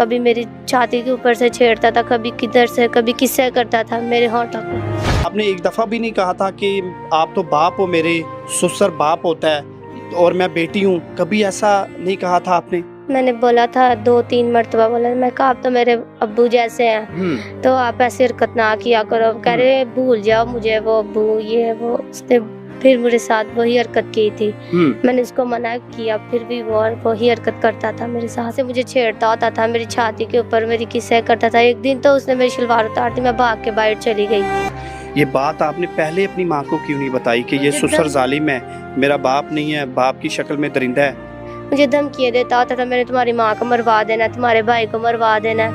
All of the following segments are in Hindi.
कभी मेरी छाती के ऊपर से छेड़ता था, कभी किधर से, कभी किससे करता था मेरे होठों को। आपने एक दफ़ा भी नहीं कहा था कि आप तो बाप हो मेरे, ससुर बाप होता है और मैं बेटी हूँ, कभी ऐसा नहीं कहा था आपने? मैंने बोला था 2-3 मर्तबा बोला, मैं कहा आप तो मेरे अब्बू जैसे हैं, तो आप ऐसी हरकत ना किया करो। कह रहे भूल जाओ मुझे, वो अब्बू ये वो। उसने फिर मेरे साथ वही हरकत की थी। मैंने उसको मना किया, फिर भी वो वही हरकत करता था मेरे साथ। से मुझे छेड़ता होता था, मेरी छाती के ऊपर मेरी किस्से करता था। एक दिन तो उसने मेरी शलवार उतार दी, मैं भाग के बाहर चली गई। ये बात आपने पहले अपनी माँ को क्यों नहीं बताई कि ये ससुर जालिम है, मेरा बाप नहीं है, बाप की शक्ल में दरिंदा है? मुझे धमकियाँ देता होता था, मैंने तुम्हारी माँ को मरवा देना, तुम्हारे भाई को मरवा देना।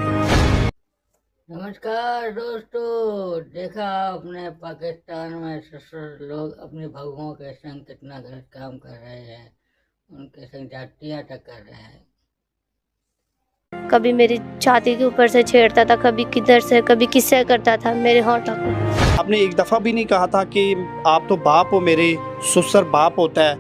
नमस्कार दोस्तों, देखा आपने पाकिस्तान में ससुर लोग अपनी बहुओं के संग कितना गलत काम कर रहे हैं, उनके संग जातियाँ तक कर रहे हैं। कभी मेरी छाती के ऊपर से छेड़ता था, कभी किधर से, कभी किससे करता था मेरे होठों को। आपने एक दफ़ा भी नहीं कहा था कि आप तो बाप हो मेरे, ससुर बाप होता है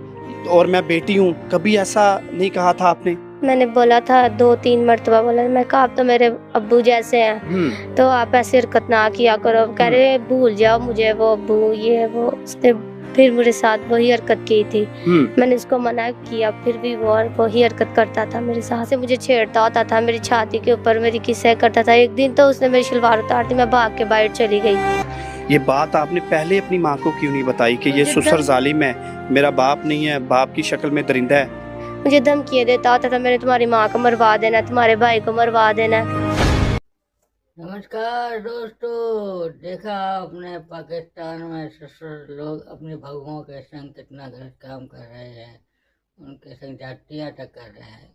और मैं बेटी हूँ, कभी ऐसा नहीं कहा था आपने? मैंने बोला था 2-3 मर्तबा बोला, मैं कहा आप तो मेरे अब्बू जैसे हैं, तो आप ऐसी हरकत ना किया करो। कह रहे भूल जाओ मुझे, वो अब्बू ये वो। उसने फिर मेरे साथ वही हरकत की थी। मैंने उसको मना किया, फिर भी वो वही हरकत करता था मेरे साथ। से मुझे छेड़ता होता था, मेरी छाती के ऊपर मेरी किस्से करता था। एक दिन तो उसने मेरी शलवार उतार दी, मैं भाग के बाहर चली गई। ये बात आपने पहले अपनी माँ को क्यों नहीं बताई कि ये ससुर जालिम है, मेरा बाप नहीं है, बाप की शक्ल में दरिंदा है? मुझे धमकियाँ देता होता था, मैंने तुम्हारी माँ को मरवा देना, तुम्हारे भाई को मरवा देना। नमस्कार दोस्तों, देखा आपने पाकिस्तान में ससुर लोग अपनी बहुओं के संग कितना गलत काम कर रहे हैं, उनके संग जातियाँ तक कर रहे हैं।